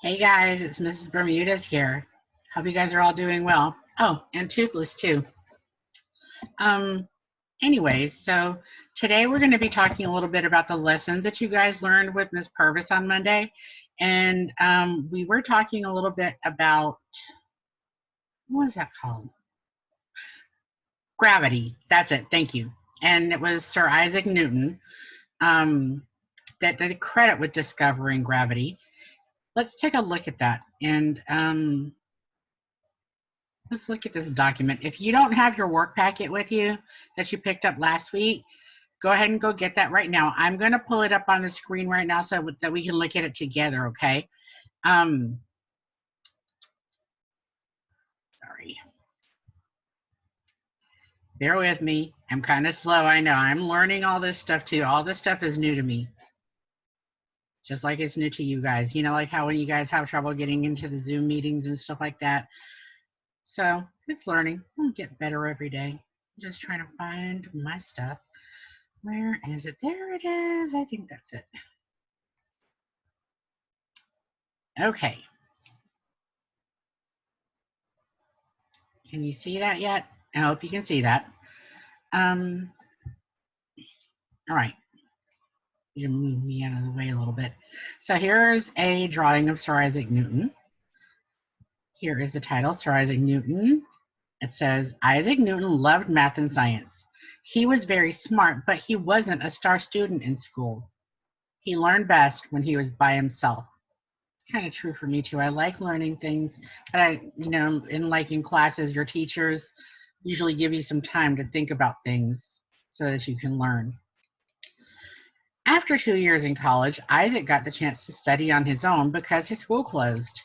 Hey guys, it's Mrs. Bermudez here. Hope you guys are all doing well. Oh, and Toothless too. Um, Anyways, so today we're going to be talking a little bit about the lessons that you guys learned with Miss Purvis on Monday. And we were talking a little bit about, what was that called? Gravity. That's it. Thank you. And it was Sir Isaac Newton that the credit with discovering gravity. Let's take a look at that. And let's look at this document. If you don't have your work packet with you that you picked up last week, go ahead and go get that right now. I'm going to pull it up on the screen right now so that we can look at it together, okay? Sorry. Bear with me. I'm kind of slow, I know. I'm learning all this stuff too. All this stuff is new to me. Just like it's new to you guys. You know, like how when you guys have trouble getting into the Zoom meetings and stuff like that. So it's learning. I'll get better every day. I'm just trying to find my stuff. Where is it? There it is. I think that's it. Okay. Can you see that yet? I hope you can see that. All right. You move me out of the way a little bit. So here's a drawing of Sir Isaac Newton. Here is the title, Sir Isaac Newton. It says, Isaac Newton loved math and science. He was very smart, but he wasn't a star student in school. He learned best when he was by himself. Kind of true for me too. I like learning things, but in classes, your teachers usually give you some time to think about things so that you can learn. After 2 years in college, Isaac got the chance to study on his own because his school closed.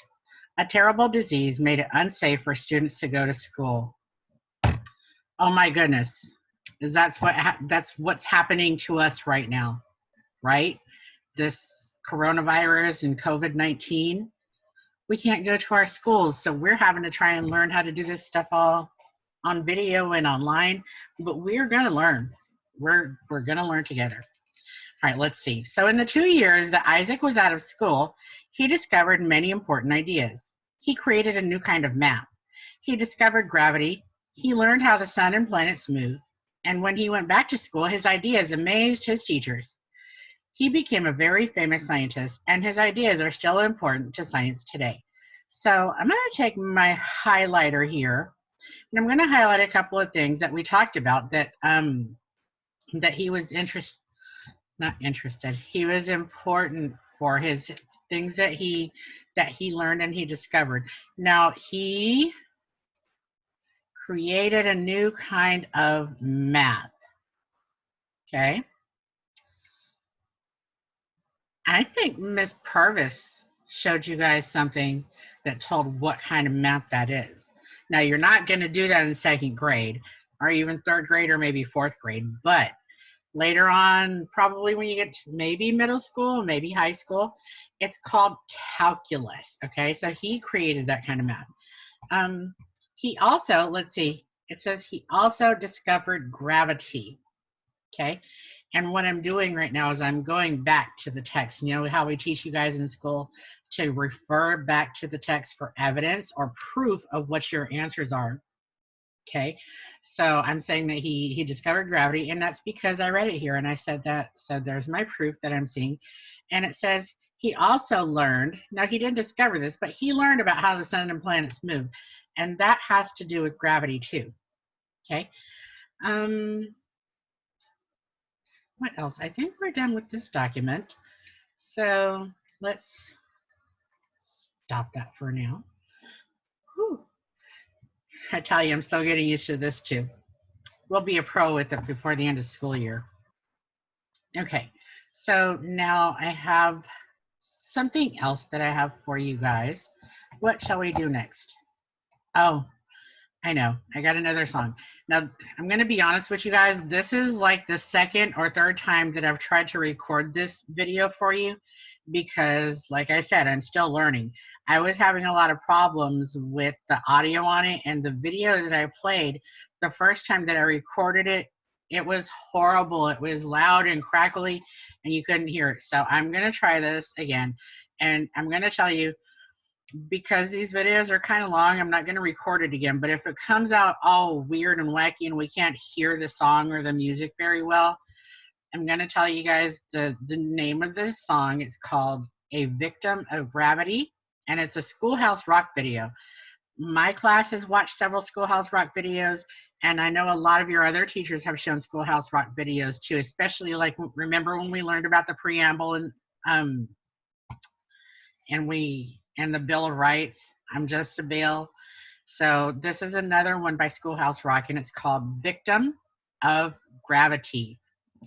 A terrible disease made it unsafe for students to go to school. Oh my goodness. That's what's happening to us right now, right? This coronavirus and COVID-19. We can't go to our schools, so we're having to try and learn how to do this stuff all on video and online, but we're going to learn. We're going to learn together. All right, let's see. So in the 2 years that Isaac was out of school, he discovered many important ideas. He created a new kind of map. He discovered gravity. He learned how the sun and planets move. And when he went back to school, his ideas amazed his teachers. He became a very famous scientist, and his ideas are still important to science today. So I'm going to take my highlighter here, and I'm going to highlight a couple of things that we talked about that he was he was important for his things that he learned and he discovered. Now, he created a new kind of math. Okay. I think Miss Purvis showed you guys something that told what kind of math that is. Now, you're not going to do that in second grade or even third grade or maybe fourth grade, but later on, probably when you get to maybe middle school, maybe high school, it's called calculus, okay? So he created that kind of math. He also, let's see, it says he also discovered gravity, okay? And what I'm doing right now is I'm going back to the text. You know how we teach you guys in school to refer back to the text for evidence or proof of what your answers are. Okay, so I'm saying that he discovered gravity, and that's because I read it here and I said that. So there's my proof that I'm seeing. And it says he also learned, now he didn't discover this, but he learned about how the sun and planets move. And that has to do with gravity too. Okay. What else? I think we're done with this document. So let's stop that for now. Whew. I tell you, I'm still getting used to this too. We'll be a pro with it before the end of the school year. Okay, so now I have something else that I have for you guys. What shall we do next? Oh, I know, I got another song. Now, I'm going to be honest with you guys. This is like the second or third time that I've tried to record this video for you because, like I said, I'm still learning. I was having a lot of problems with the audio on it, and the video that I played, the first time that I recorded it, it was horrible. It was loud and crackly, and you couldn't hear it. So I'm going to try this again, and I'm going to tell you, because these videos are kind of long, I'm not going to record it again, but if it comes out all weird and wacky and we can't hear the song or the music very well, I'm going to tell you guys the name of this song. It's called A Victim of Gravity, and it's a Schoolhouse Rock video. My class has watched several Schoolhouse Rock videos, and I know a lot of your other teachers have shown Schoolhouse Rock videos too, especially like, remember when we learned about the preamble and the Bill of Rights, I'm just a bill. So this is another one by Schoolhouse Rock, and it's called Victim of Gravity.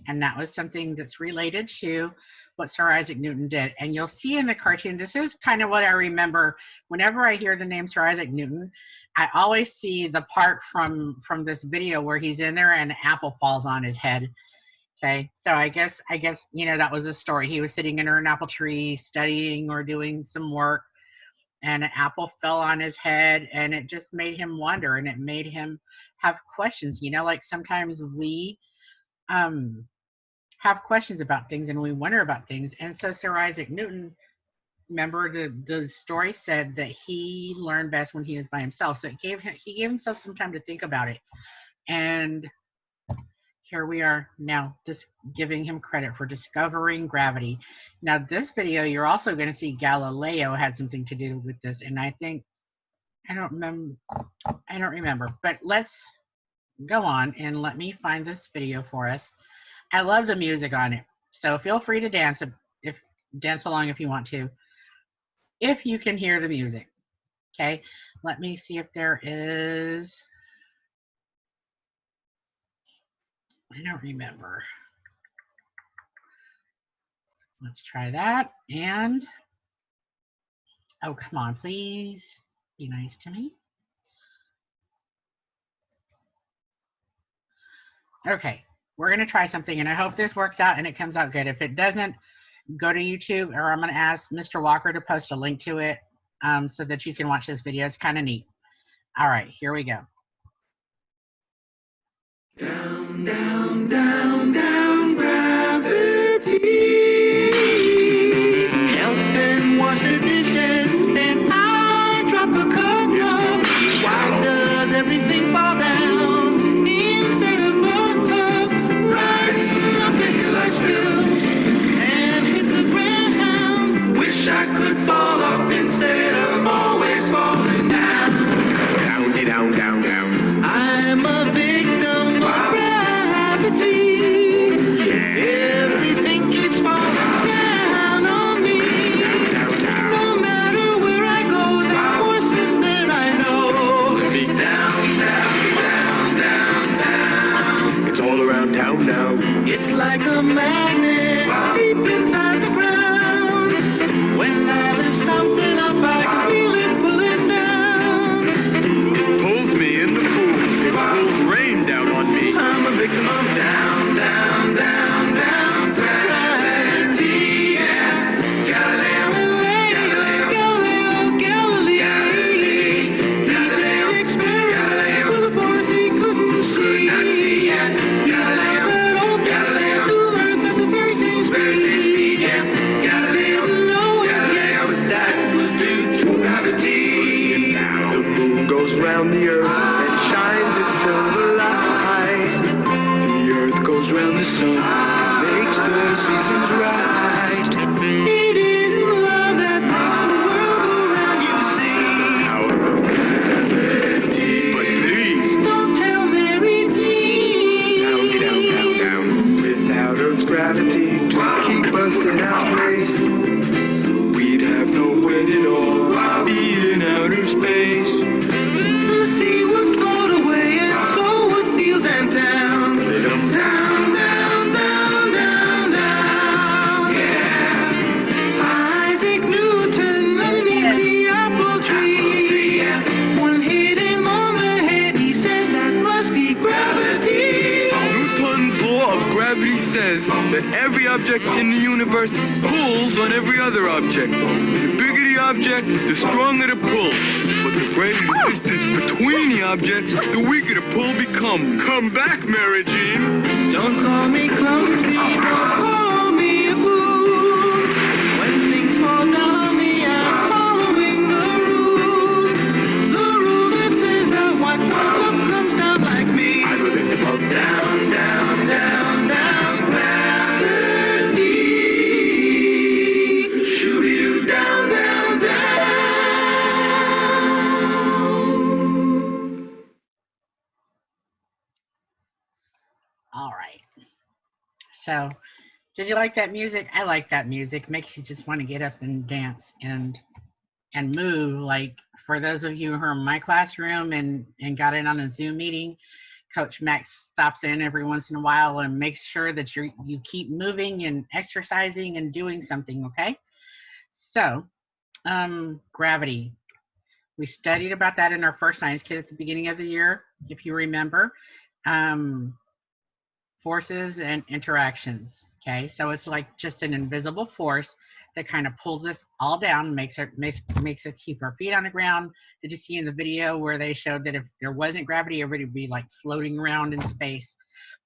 And that was something that's related to what Sir Isaac Newton did. And you'll see in the cartoon, this is kind of what I remember. Whenever I hear the name Sir Isaac Newton, I always see the part from this video where he's in there and an apple falls on his head. Okay, so I guess, you know, that was the story. He was sitting under an apple tree studying or doing some work, and an apple fell on his head, and it just made him wonder, and it made him have questions. You know, like sometimes we have questions about things and we wonder about things. And so Sir Isaac Newton, remember the story said that he learned best when he was by himself. So he gave himself some time to think about it. And here we are now, just giving him credit for discovering gravity. Now this video, you're also going to see Galileo had something to do with this, and I don't remember, but let's go on and let me find this video for us. I love the music on it, so feel free to dance along if you want to, if you can hear the music. Okay, let me see if there is. I don't remember. Let's try that. And, oh, come on, please be nice to me. Okay, we're going to try something, and I hope this works out and it comes out good. If it doesn't, go to YouTube, or I'm going to ask Mr. Walker to post a link to it so that you can watch this video. It's kind of neat. All right, here we go. Down, down, down, down, gravity. Help and wash the dishes, and I drop a cup. Why does everything fall down instead of a cup? Riding up a hill I spill and hit the ground. Wish I could fall up instead of always falling down. Down, down, down, down. I'm a victim of gravity. Everything keeps falling down on me. No matter where I go, the force is there, I know. Down, down, down, down, down. It's all around town now. It's like a magnet deep inside the ground. When I lift something up, I can feel it pulling down. It pulls me in the pool. It pulls rain down on me. I'm a victim of down, down, down, down gravity. Yeah. Galileo experiment with a force he couldn't see. Galileo to Earth at the very same speed. Yeah. Galileo, that was due to gravity. The moon goes round the Earth and shines its silver light. The Earth goes round the sun, makes the seasons right. It is love that makes the world go round, you see. Power of gravity. But please, don't tell Mary Jean. Down, down, down, down. Without Earth's gravity to keep us in our place, we'd have no wind at all. I'll be in outer space. The sea would float away, and so would fields and towns. Down, down, down, down, down. Yeah. Isaac Newton underneath the apple tree. One hit him on the head, he said that must be gravity. Newton's law of gravity says that every object in the universe pulls on every other object. The bigger the object, the stronger the pull. But the greater the distance between the objects, the weaker the pull becomes. Come back, Mary Jean. Don't call me clumsy, don't call me a fool. When things fall down on me, I'm following the So, did you like that music? I like that music. Makes you just want to get up and dance and move. Like for those of you who are in my classroom and got in on a Zoom meeting, Coach Max stops in every once in a while and makes sure that you keep moving and exercising and doing something, okay? So, gravity. We studied about that in our first science kit at the beginning of the year, if you remember. Forces and interactions, okay? So it's like just an invisible force that kind of pulls us all down, makes us keep our feet on the ground. Did you see in the video where they showed that if there wasn't gravity, everybody would be like floating around in space?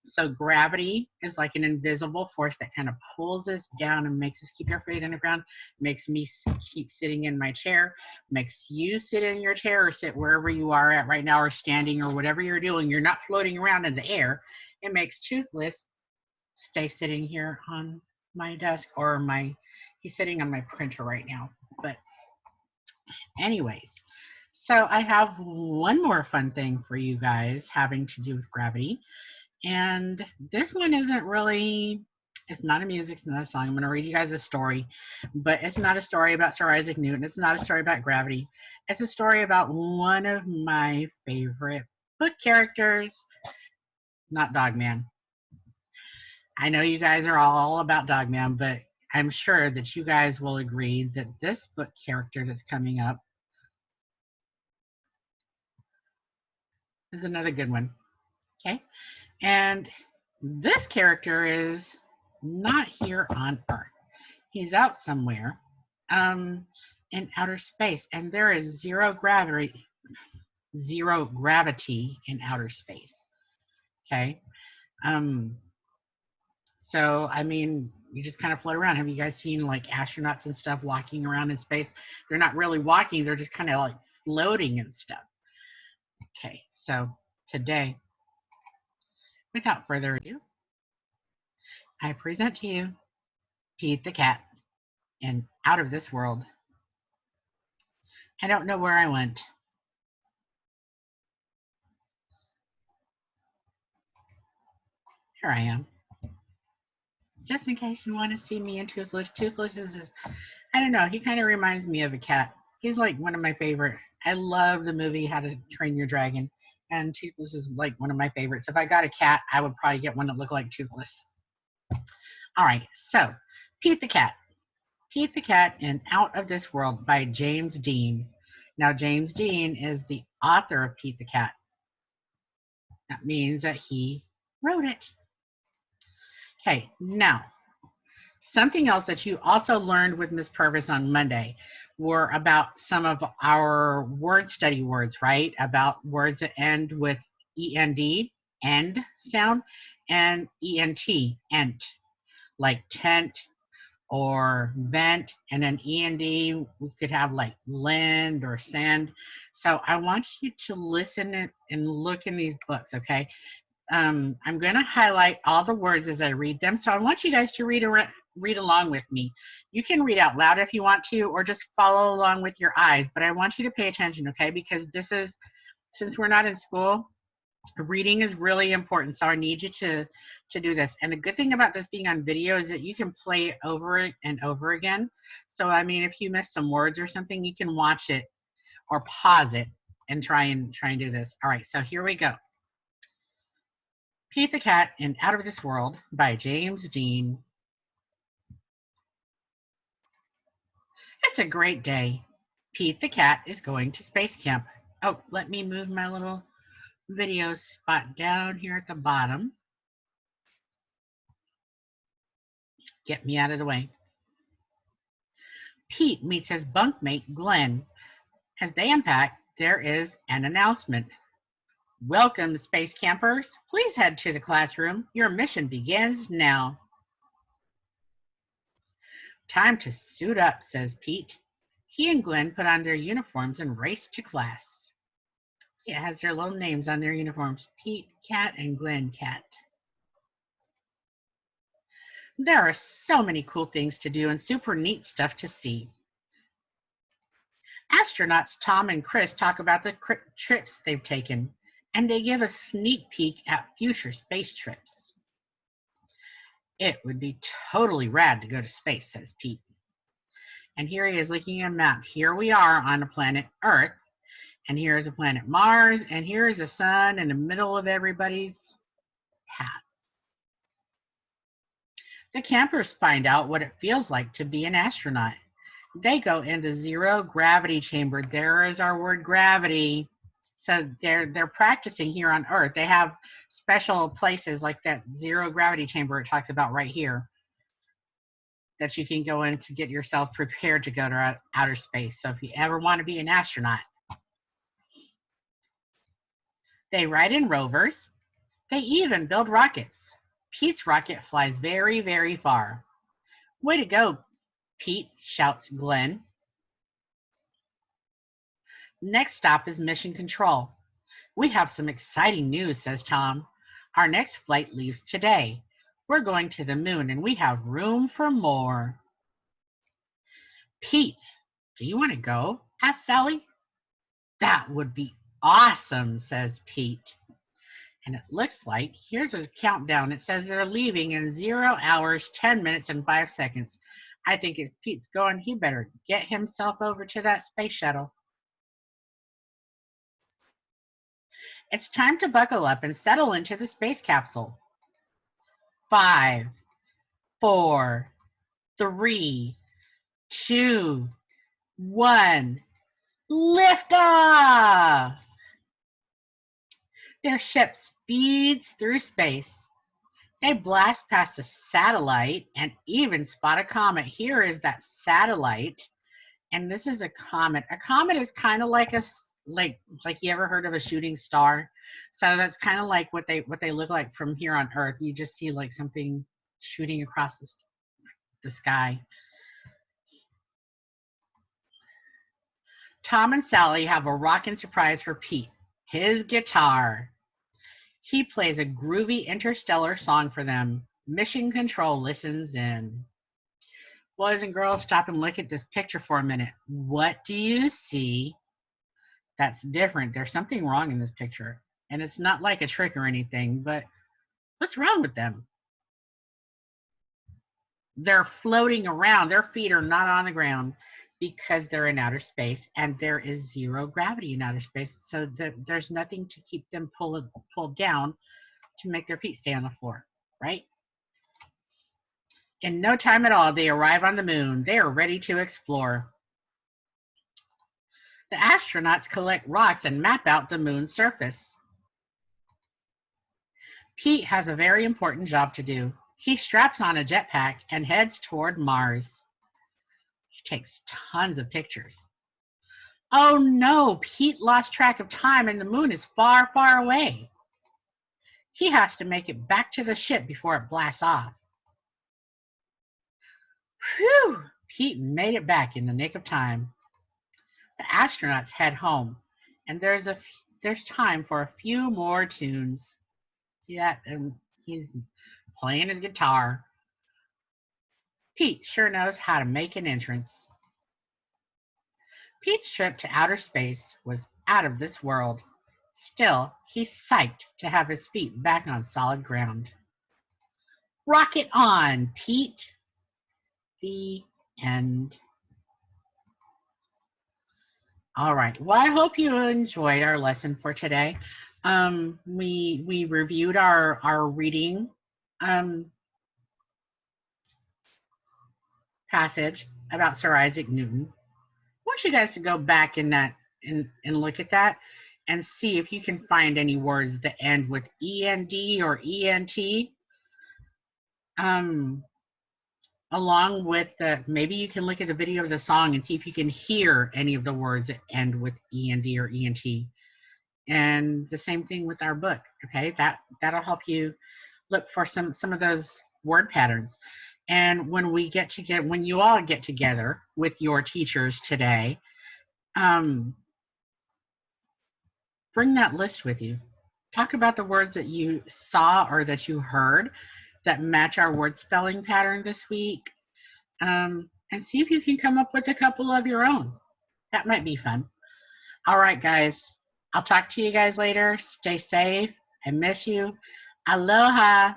So gravity is like an invisible force that kind of pulls us down and makes us keep our feet on the ground, makes me keep sitting in my chair, makes you sit in your chair or sit wherever you are at right now or standing or whatever you're doing. You're not floating around in the air. It makes Toothless stay sitting here on my desk or he's sitting on my printer right now. But anyways, so I have one more fun thing for you guys having to do with gravity. And this one isn't really, it's not a music, it's not a song. I'm going to read you guys a story, but it's not a story about Sir Isaac Newton. It's not a story about gravity. It's a story about one of my favorite book characters, not Dogman. I know you guys are all about Dogman, but I'm sure that you guys will agree that this book character that's coming up is another good one, okay? And this character is not here on Earth. He's out somewhere in outer space, and there is zero gravity in outer space, okay? So, I mean, you just kind of float around. Have you guys seen like astronauts and stuff walking around in space? They're not really walking, they're just kind of like floating and stuff. Okay, so today, without further ado, I present to you Pete the Cat in Out of This World. I don't know where I went. Here I am. Just in case you want to see me in Toothless. Toothless is, I don't know, he kind of reminds me of a cat. He's like one of my favorite. I love the movie How to Train Your Dragon, and Toothless is like one of my favorites. If I got a cat, I would probably get one that looked like Toothless. All right, so Pete the Cat. Pete the Cat in Out of This World by James Dean. Now, James Dean is the author of Pete the Cat. That means that he wrote it. Okay, now, something else that you also learned with Miss Purvis on Monday were about some of our word study words, right? About words that end with END, end sound, and ENT, ent, like tent or vent, and then END, we could have like lend or send. So I want you to listen and look in these books, okay? I'm going to highlight all the words as I read them. So I want you guys to read along with me. You can read out loud if you want to, or just follow along with your eyes. But I want you to pay attention, okay? Because this is, since we're not in school, reading is really important. So I need you to do this. And the good thing about this being on video is that you can play it over and over again. So, I mean, if you miss some words or something, you can watch it or pause it and try and do this. All right, so here we go. Pete the Cat in Out of This World by James Dean. It's a great day. Pete the Cat is going to space camp. Oh, let me move my little video spot down here at the bottom. Get me out of the way. Pete meets his bunkmate, Glenn. As they unpack, there is an announcement. Welcome, space campers. Please head to the classroom. Your mission begins now. Time to suit up, says Pete. He and Glenn put on their uniforms and race to class. See, it has their little names on their uniforms. Pete Cat and Glenn Cat. There are so many cool things to do and super neat stuff to see. Astronauts Tom and Chris talk about the trips they've taken, and they give a sneak peek at future space trips. It would be totally rad to go to space, says Pete. And here he is looking at a map. Here we are on the planet Earth, and here is the planet Mars, and here is the sun in the middle of everybody's path. The campers find out what it feels like to be an astronaut. They go into zero gravity chamber. There is our word gravity. So they're practicing here on Earth. They have special places like that zero gravity chamber it talks about right here that you can go in to get yourself prepared to go to outer space. So if you ever want to be an astronaut, they ride in rovers. They even build rockets. Pete's rocket flies very, very far. Way to go, Pete, shouts Glenn. Next stop is Mission Control. We have some exciting news, says Tom. Our next flight leaves today. We're going to the moon and we have room for more. Pete, do you want to go? Asks Sally. That would be awesome, says Pete. And it looks like, here's a countdown. It says they're leaving in 0 hours, 10 minutes, and 5 seconds. I think if Pete's going, he better get himself over to that space shuttle. It's time to buckle up and settle into the space capsule. 5, 4, 3, 2, 1. Lift off! Their ship speeds through space. They blast past a satellite and even spot a comet. Here is that satellite, and this is a comet. A comet is kind of like like you ever heard of a shooting star? So that's kind of like what they look like from here on Earth. You just see like something shooting across the sky. Tom and Sally have a rockin' surprise for Pete. His guitar. He plays a groovy interstellar song for them. Mission Control listens in. Boys and girls, stop and look at this picture for a minute. What do you see that's different? There's something wrong in this picture. And it's not like a trick or anything, but what's wrong with them? They're floating around. Their feet are not on the ground because they're in outer space, and there is zero gravity in outer space. So there's nothing to keep them pulled down to make their feet stay on the floor, right? In no time at all, they arrive on the moon. They are ready to explore. The astronauts collect rocks and map out the moon's surface. Pete has a very important job to do. He straps on a jetpack and heads toward Mars. He takes tons of pictures. Oh no, Pete lost track of time and the moon is far, far away. He has to make it back to the ship before it blasts off. Whew, Pete made it back in the nick of time. The astronauts head home, and there's time for a few more tunes. See that? And he's playing his guitar. Pete sure knows how to make an entrance. Pete's trip to outer space was out of this world. Still, he's psyched to have his feet back on solid ground. Rocket on, Pete. The end. All right. Well, I hope you enjoyed our lesson for today. We reviewed our reading passage about Sir Isaac Newton. I want you guys to go back and look at that and see if you can find any words that end with END or ENT. Along with maybe you can look at the video of the song and see if you can hear any of the words that end with END or ENT. And the same thing with our book, okay? That'll help you look for some of those word patterns. And when you all get together with your teachers today, bring that list with you. Talk about the words that you saw or that you heard that match our word spelling pattern this week, and see if you can come up with a couple of your own. That might be fun. All right, guys. I'll talk to you guys later. Stay safe. I miss you. Aloha.